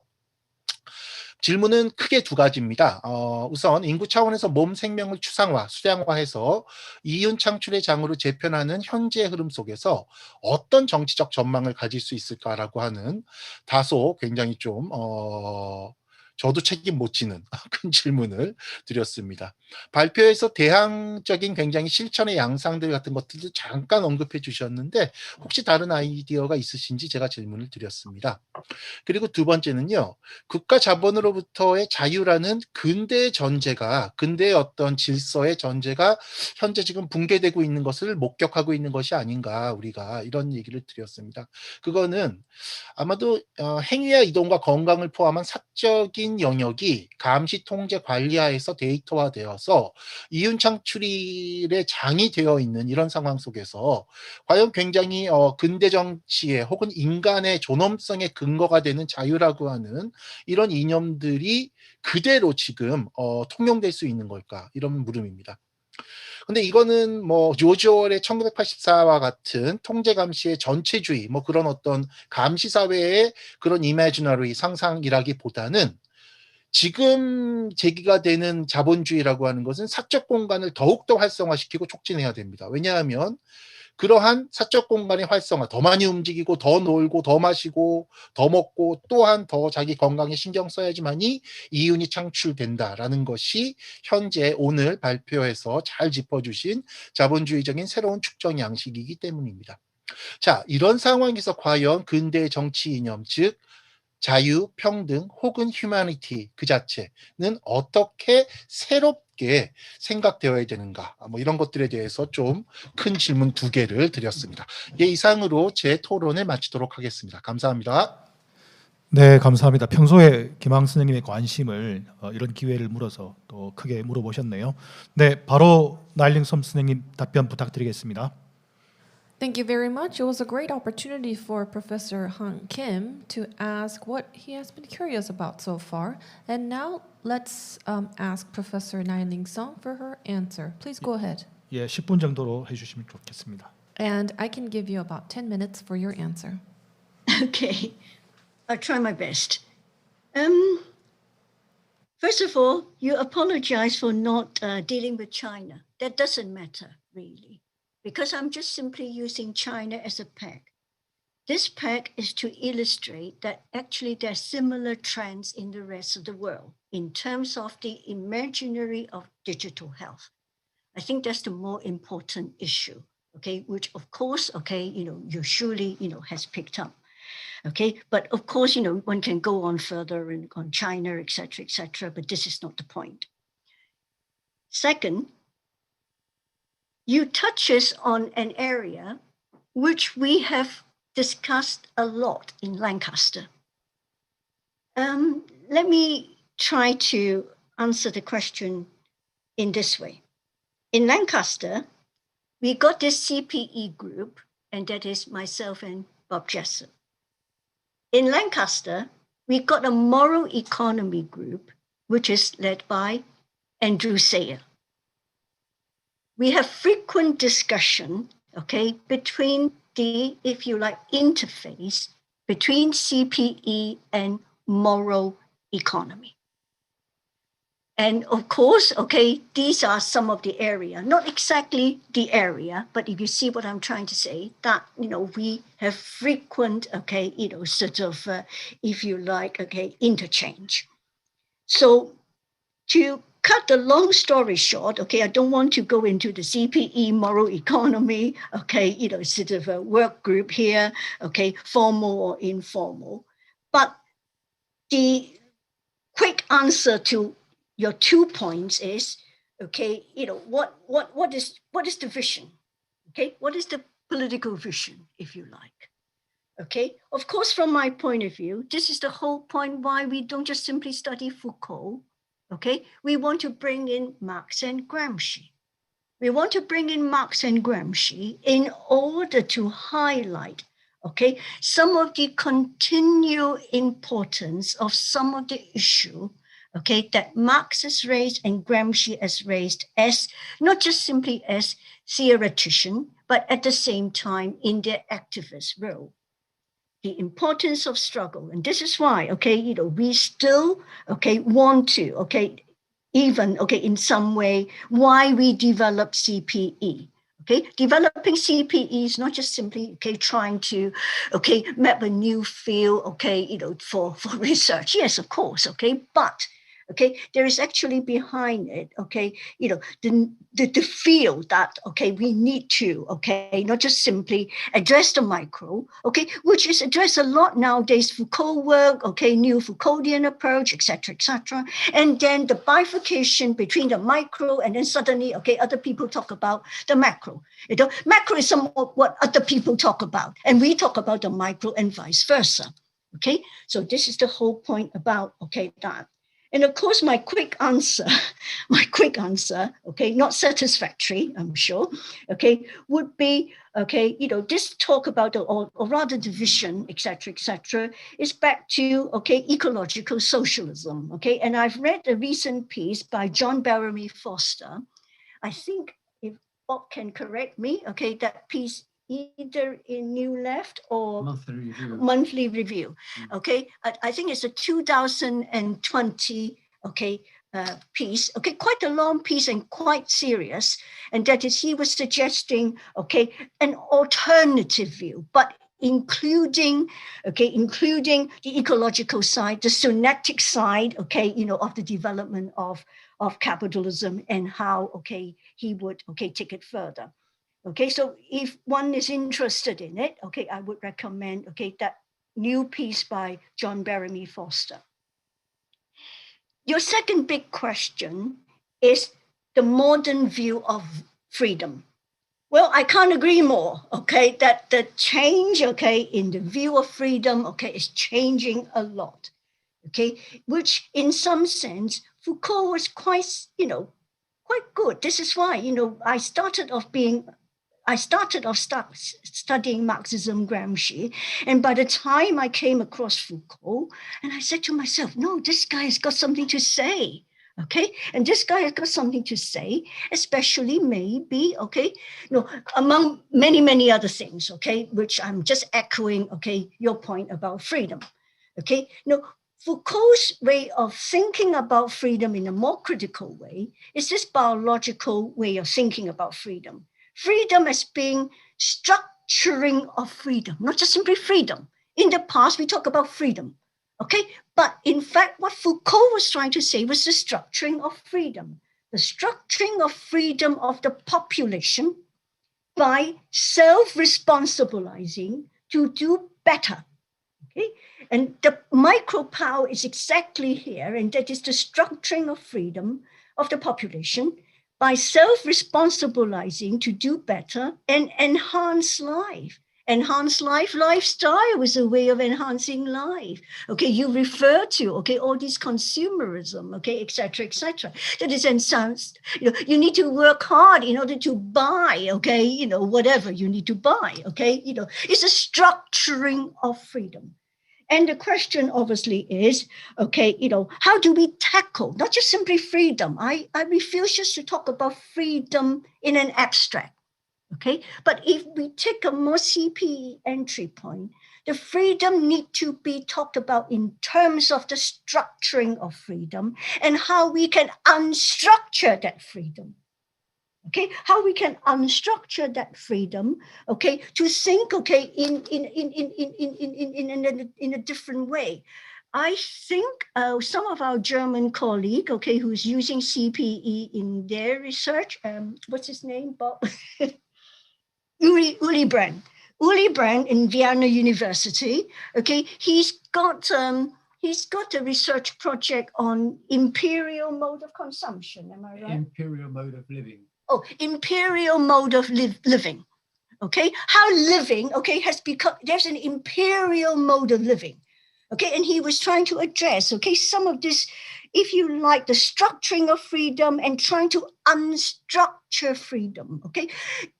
질문은 크게 두 가지입니다. 우선 인구 차원에서 몸 생명을 추상화, 수량화해서 이윤 창출의 장으로 재편하는 현재의 흐름 속에서 어떤 정치적 전망을 가질 수 있을까라고 하는 다소 굉장히 좀 저도 책임 못 지는 큰 질문을 드렸습니다. 발표에서 대항적인 굉장히 실천의 양상들 같은 것들도 잠깐 언급해 주셨는데 혹시 다른 아이디어가 있으신지 제가 질문을 드렸습니다. 그리고 두 번째는요. 국가 자본으로부터의 자유라는 근대의 전제가 근대의 어떤 질서의 전제가 현재 지금 붕괴되고 있는 것을 목격하고 있는 것이 아닌가 우리가 이런 얘기를 드렸습니다. 그거는 아마도 행위와 이동과 건강을 포함한 사적인 영역이 감시, 통제, 관리하에서 데이터화되어서 이윤 창출의 장이 되어 있는 이런 상황 속에서 과연 굉장히 근대 정치의 혹은 인간의 존엄성의 근거가 되는 자유라고 하는 이런 이념들이 그대로 지금 통용될 수 있는 걸까? 이런 물음입니다. 근데 이거는 뭐 조지 오웰의 1984와 같은 통제 감시의 전체주의 뭐 그런 어떤 감시 사회의 그런 이매지너리 상상이라기보다는 지금 제기가 되는 자본주의라고 하는 것은 사적 공간을 더욱더 활성화시키고 촉진해야 됩니다. 왜냐하면 그러한 사적 공간의 활성화, 더 많이 움직이고 더 놀고 더 마시고 더 먹고 또한 더 자기 건강에 신경 써야지만이 이윤이 창출된다라는 것이 현재 오늘 발표에서 잘 짚어주신 자본주의적인 새로운 축적 양식이기 때문입니다. 자, 이런 상황에서 과연 근대의 정치 이념, 즉 자유, 평등 혹은 휴머니티 그 자체는 어떻게 새롭게 생각되어야 되는가 뭐 이런 것들에 대해서 좀 큰 질문 두 개를 드렸습니다. 예, 이상으로 제 토론을 마치도록 하겠습니다. 감사합니다. 네, 감사합니다. 평소에 김항 선생님의 관심을 이런 기회를 물어서 또 크게 물어보셨네요. 네, 바로 나일링 섬 선생님 답변 부탁드리겠습니다. Thank you very much. It was a great opportunity for Professor Han Kim to ask what he has been curious about so far. And now let's ask Professor Ngai-Ling SUM for her answer. Please go ahead. 예, 10분 정도로 해주시면 좋겠습니다. And I can give you about 10 minutes for your answer. Okay, I'll try my best. First of all, you apologize for not dealing with China. That doesn't matter, really, because I'm just simply using China as a peg. This peg is to illustrate that actually there are similar trends in the rest of the world in terms of the imaginary of digital health. I think that's the more important issue, okay, which of course, okay, you surely, has picked up. Okay, but of course, one can go on further and on China, et cetera, but this is not the point. Second, you touches on an area which we have discussed a lot in Lancaster. Let me try to answer the question in this way. In Lancaster, we got this CPE group, and that is myself and Bob Jessup. In Lancaster, we got a moral economy group, which is led by Andrew Sayer. We have frequent discussion, okay, between the, if you like, interface between CPE and moral economy. And of course, okay, these are some of the area, not exactly the area, but if you see what I'm trying to say, that, we have frequent, okay, sort of, if you like, okay, interchange. So to cut the long story short, okay, I don't want to go into the CPE moral economy, okay, sort of a work group here, okay, formal or informal. But the quick answer to your 2 points is, okay, what is the vision? Okay, what is the political vision, if you like? Okay, of course, from my point of view, this is the whole point why we don't just simply study Foucault. Okay, we want to bring in Marx and Gramsci. We want to bring in Marx and Gramsci in order to highlight, okay, some of the continual importance of some of the issue, okay, that Marx has raised and Gramsci has raised as not just simply as theoretician, but at the same time in their activist role. The importance of struggle. And this is why, okay, we still, okay, want to, okay, even, okay, in some way, why we develop CPE. Okay, developing CPE is not just simply, okay, trying to, okay, map a new field, okay, for research. Yes, of course, okay, but, okay, there is actually behind it, okay, the field that, okay, we need to, okay, not just simply address the micro, okay, which is addressed a lot nowadays, Foucault work, okay, new Foucauldian approach, etc., and then the bifurcation between the micro and then suddenly, okay, other people talk about the macro. Macro is somewhat what other people talk about, and we talk about the micro and vice versa, okay? So this is the whole point about, okay, that. And of course, my quick answer, okay, not satisfactory, I'm sure, okay, would be, okay, this talk about, or rather division, etc., is back to, okay, ecological socialism, okay? And I've read a recent piece by John Bellamy Foster. I think, if Bob can correct me, okay, that piece either in New Left or Monthly Review. Okay, I think it's a 2020, okay, piece, okay, quite a long piece and quite serious, and that is he was suggesting, okay, an alternative view, but including the ecological side, the synaptic side, okay, of the development of capitalism and how, okay, he would, okay, take it further. Okay, so if one is interested in it, okay, I would recommend, okay, that new piece by John Bellamy Foster. Your second big question is the modern view of freedom. Well, I can't agree more, okay, that the change, okay, in the view of freedom, okay, is changing a lot, okay, which in some sense, Foucault was quite good. This is why, I started off studying Marxism, Gramsci, and by the time I came across Foucault, and I said to myself, no, this guy has got something to say, okay? And this guy has got something to say, especially maybe, okay, among many, many other things, okay, which I'm just echoing, okay, your point about freedom, okay? Foucault's way of thinking about freedom in a more critical way is this biological way of thinking about freedom. Freedom as being structuring of freedom, not just simply freedom. In the past, we talk about freedom, okay? But in fact, what Foucault was trying to say was the structuring of freedom of the population by self-responsibilizing to do better, okay? And the micro power is exactly here, and that is the structuring of freedom of the population by self-responsibilizing to do better and enhance life. Enhance life, lifestyle is a way of enhancing life. Okay, you refer to, okay, all this consumerism, okay, etc. That is, and sounds, you need to work hard in order to buy, okay, whatever you need to buy, okay, it's a structuring of freedom. And the question obviously is, okay, how do we tackle, not just simply freedom? I refuse just to talk about freedom in an abstract, okay? But if we take a more CPE entry point, the freedom need to be talked about in terms of the structuring of freedom and how we can unstructure that freedom. Okay, how we can unstructure that freedom, okay, to think, okay, in a different way. I think some of our German colleague, okay, who's using CPE in their research, what's his name, Bob? Uli Brand in Vienna University, okay, he's got a research project on imperial mode of consumption, am I right? Imperial mode of living. Oh, imperial mode of living. Okay, how living, okay, has become, there's an imperial mode of living. Okay, and he was trying to address, okay, some of this, if you like, the structuring of freedom and trying to unstructure freedom, okay,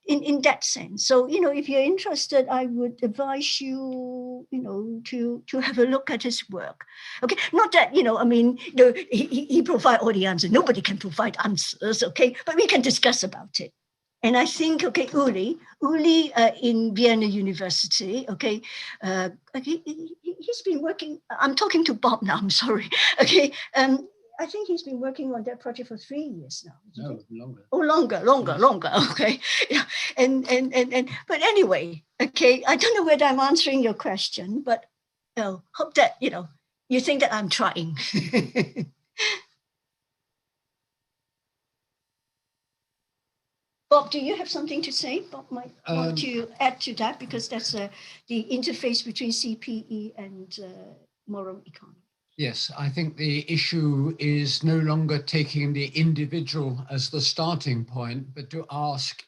in that sense. So, you know, if you're interested, I would advise you, you know, to have a look at his work. Okay, not that, you know, I mean, you know, he provide all the answers. Nobody can provide answers, okay, but we can discuss about it. And I think, okay, Uli in Vienna University, okay, he's been working, I'm talking to Bob now, I'm sorry, okay, I think he's been working on that project for 3 years now. No, longer. Oh, longer, okay, yeah, and but anyway, okay, I don't know whether I'm answering your question, but hope that, you know, you think that I'm trying. Bob, do you have something to say? Bob might want to add to that, because that's the interface between CPE and moral economy. Yes, I think the issue is no longer taking the individual as the starting point, but to ask,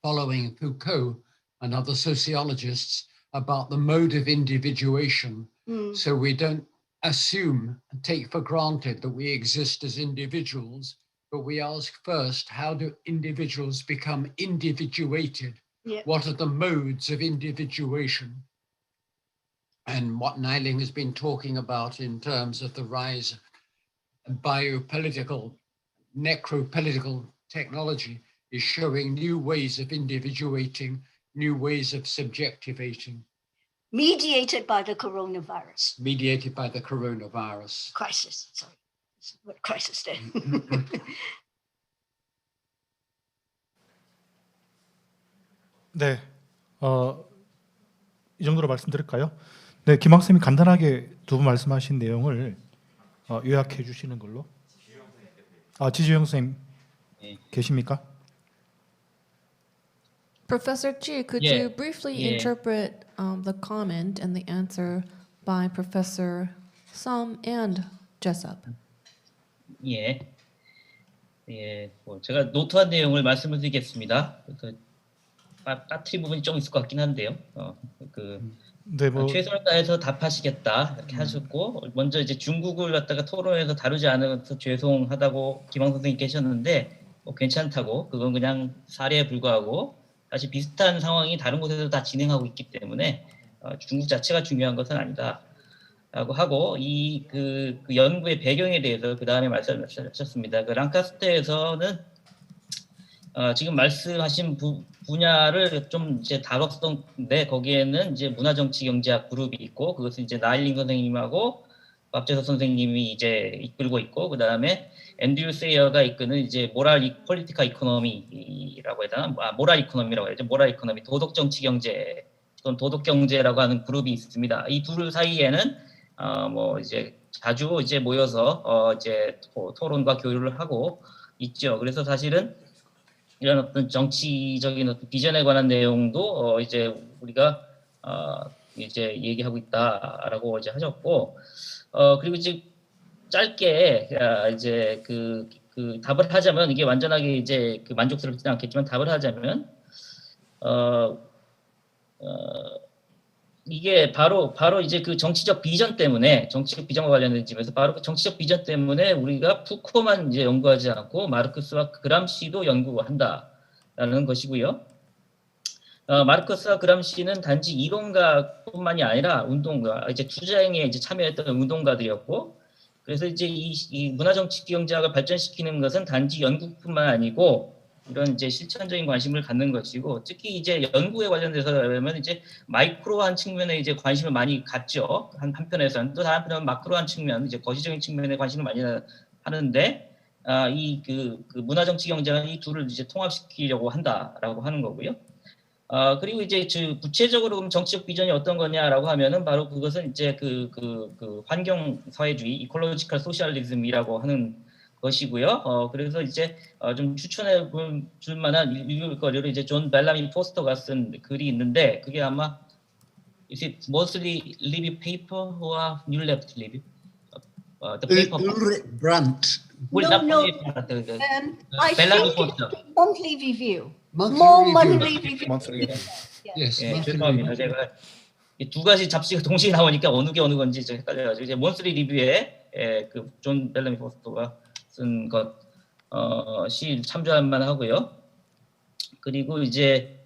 following Foucault and other sociologists, about the mode of individuation. So we don't assume and take for granted that we exist as individuals, but we ask first, how do individuals become individuated? Yeah. What are the modes of individuation? And what Ngai-Ling has been talking about in terms of the rise of biopolitical, necropolitical technology is showing new ways of individuating, new ways of subjectivating. Mediated by the coronavirus. Mediated by the coronavirus. Crisis, sorry. What crisis there? 네, 이 정도로 말씀드릴까요? 네, 김 학생이 간단하게 두 분 말씀하신 내용을 요약해 주시는 걸로. 지주영 선생님 계십니까? Professor Ji, could you briefly interpret the comment and the answer by Professor Sum and Jessup? 뭐 제가 노트한 내용을 말씀을 드리겠습니다. 빠뜨린 부분이 좀 있을 것 같긴 한데요. 네, 뭐 최선을 다해서 답하시겠다 이렇게 하셨고, 먼저 이제 중국을 갖다가 토론에서 다루지 않아서 죄송하다고 김황 선생님 계셨는데, 괜찮다고, 그건 그냥 사례에 불과하고 사실 비슷한 상황이 다른 곳에서 다 진행하고 있기 때문에 중국 자체가 중요한 것은 아니다. 라고 하고, 그 연구의 배경에 대해서 그 다음에 말씀하셨습니다. 그 랑카스터에서는 지금 말씀하신 분야를 좀 이제 다뤘었는데, 거기에는 이제 문화정치경제학 그룹이 있고, 그것은 이제 나일링 선생님하고 박재석 선생님이 이제 이끌고 있고, 그 다음에 앤드류 세이어가 이끄는 이제 폴리티컬 이코노미라고 해야 되나? 모랄 이코노미라고 해야죠. 모랄 이코노미, 도덕정치경제, 또는 도덕경제라고 하는 그룹이 있습니다. 이 둘 사이에는 뭐 이제 자주 이제 모여서 이제 토론과 교류를 하고 있죠. 그래서 사실은 이런 어떤 정치적인 어떤 비전에 관한 내용도 이제 우리가 이제 얘기하고 있다라고 이제 하셨고, 그리고 이제 짧게 이제 그 답을 하자면, 이게 완전하게 이제 만족스럽지는 않겠지만 답을 하자면 이게 바로 이제 그 정치적 비전과 관련된 점에서 바로 그 정치적 비전 때문에 우리가 푸코만 이제 연구하지 않고 마르크스와 그람시도 연구한다라는 것이고요. 마르크스와 그람시는 단지 이론가뿐만이 아니라 운동가, 이제 투쟁에 이제 참여했던 운동가들이었고, 그래서 이제 이 문화정치경제학을 발전시키는 것은 단지 연구뿐만 아니고 이런 이제 실천적인 관심을 갖는 것이고, 특히 이제 연구에 관련돼서라면 이제 마이크로한 측면에 이제 관심을 많이 갖죠. 한편에서는 또 다른 한편은 마크로한 측면, 이제 거시적인 측면에 관심을 많이 하는데, 그 문화정치경제는 이 둘을 이제 통합시키려고 한다라고 하는 거고요. 그리고 이제 구체적으로 그럼 정치적 비전이 어떤 거냐라고 하면은 바로 그것은 이제 그 환경 사회주의, 이콜로지컬 소셜리즘이라고 하는 것이고요. 그래서 이제 좀 추천해 줄 만한 읽을거리로 이제 존 벨라미 포스터가 쓴 글이 있는데, 그게 아마 is it mostly Levy paper or New Left Levy? The paper. Brandt. No. I 벨라미 think 포스터. monthly review. More review. monthly review. monthly. Yes, 예, monthly 죄송합니다. review. 제가 이 두 가지 잡지가 동시에 나오니까 어느 게 어느 건지 좀 헷갈려가지고 이제 monthly 리뷰에 그 존 벨러미 포스터가 쓴 시 참조할 만하고요. 그리고 이제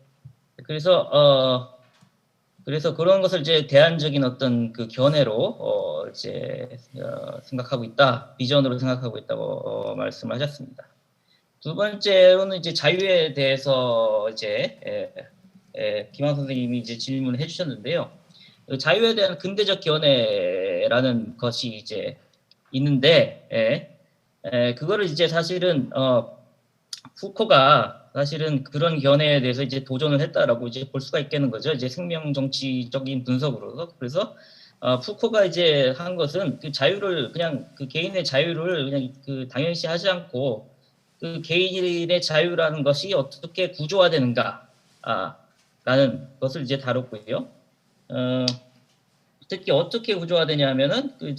그래서 그런 것을 이제 대안적인 어떤 그 견해로 생각하고 있다, 비전으로 생각하고 있다고 말씀하셨습니다. 두 번째로는 이제 자유에 대해서 이제 김환 선생님이 이제 질문을 해주셨는데요. 자유에 대한 근대적 견해라는 것이 이제 있는데, 그거를 이제 사실은 푸코가 사실은 그런 견해에 대해서 이제 도전을 했다라고 이제 볼 수가 있겠는 거죠. 이제 생명 정치적인 분석으로. 그래서 푸코가 이제 한 것은 그 자유를 그냥 그 개인의 자유를 그냥 그 당연시하지 않고 그 개인의 자유라는 것이 어떻게 구조화되는가 라는 것을 이제 다뤘고요. 특히 어떻게 구조화되냐면은 그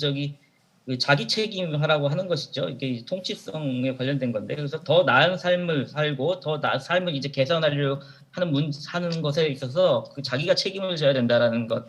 자기 책임하라고 하는 것이죠. 이게 통치성에 관련된 건데, 그래서 더 나은 삶을 살고 더 나은 삶을 이제 개선하려고 하는 것에 있어서 그 자기가 책임을 져야 된다라는 것,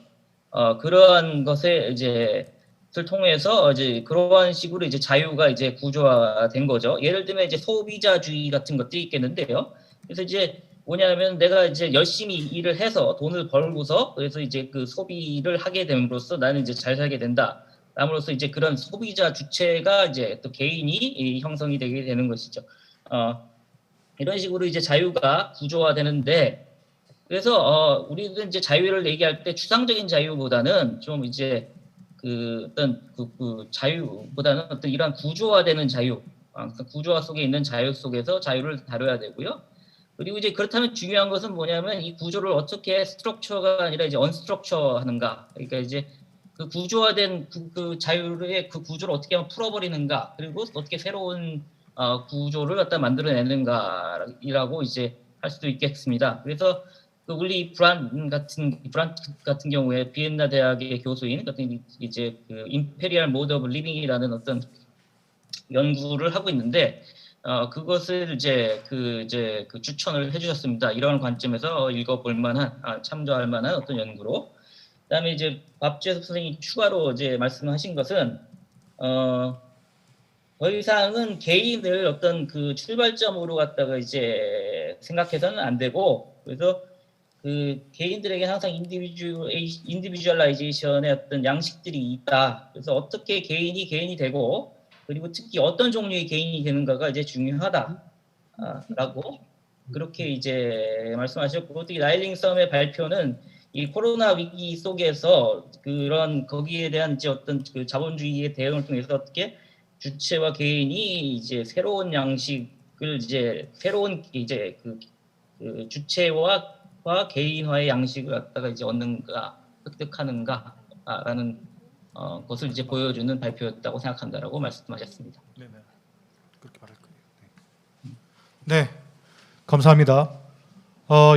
그러한 것에 이제 를 통해서 이제 그러한 식으로 이제 자유가 이제 구조화된 거죠. 예를 들면 이제 소비자주의 같은 것들이 있겠는데요. 그래서 이제 뭐냐면 내가 이제 열심히 일을 해서 돈을 벌고서 그래서 이제 그 소비를 하게 됨으로써 나는 이제 잘 살게 된다. 남으로써 이제 그런 소비자 주체가 이제 또 개인이 형성이 되게 되는 것이죠. 이런 식으로 이제 자유가 구조화되는데, 그래서 우리는 이제 자유를 얘기할 때 추상적인 자유보다는 좀 이제 그 자유보다는 어떤 이런 구조화되는 자유, 구조화 속에 있는 자유 속에서 자유를 다뤄야 되고요. 그리고 이제 그렇다면 중요한 것은 뭐냐면 이 구조를 어떻게 스트럭처가 아니라 이제 언스트럭처 하는가. 그러니까 이제 그 구조화된 그 자유의 그 구조를 어떻게 하면 풀어버리는가, 그리고 어떻게 새로운 구조를 갖다 만들어내는가라고 이제 할 수도 있겠습니다. 그래서 그 울리 브란트 같은 경우에 비엔나 대학의 교수인 같은 이제 그 임페리얼 모드 오브 리빙이라는 어떤 연구를 하고 있는데, 그것을 이제 그 추천을 해주셨습니다. 이런 관점에서 읽어볼 만한, 참조할 만한 어떤 연구로. 그다음에 이제 박재석 선생님이 추가로 이제 말씀하신 것은 더 이상은 개인을 어떤 그 출발점으로 갖다가 이제 생각해서는 안 되고, 그래서 그 개인들에게 항상 인디비주얼라이제이션의 어떤 양식들이 있다. 그래서 어떻게 개인이 되고, 그리고 특히 어떤 종류의 개인이 되는가가 이제 중요하다라고 그렇게 이제 말씀하셨고, 특히 나일링 썸의 발표는 이 코로나 위기 속에서 그런 거기에 대한 이제 어떤 그 자본주의의 대응을 통해서 어떻게 주체와 개인이 이제 새로운 양식을 이제 새로운 이제 그 주체와 개인화의 양식을 갖다가 이제 얻는가, 획득하는가라는 것을 이제 보여주는 발표였다고 생각한다라고 말씀하셨습니다. 네, 그렇게 말할 거예요. 네, 감사합니다.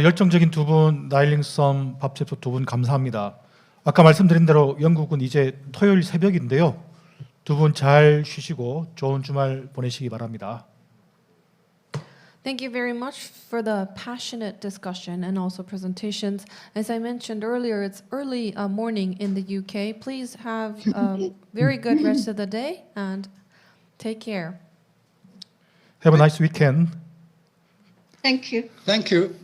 열정적인 두 분, 나일링 썸, 밥채소 두 분 감사합니다. 아까 말씀드린 대로 영국은 이제 토요일 새벽인데요. 두 분 잘 쉬시고 좋은 주말 보내시기 바랍니다. Thank you very much for the passionate discussion and also presentations. As I mentioned earlier, it's early morning in the UK. Please have a very good rest of the day and take care. Have a nice weekend. Thank you. Thank you.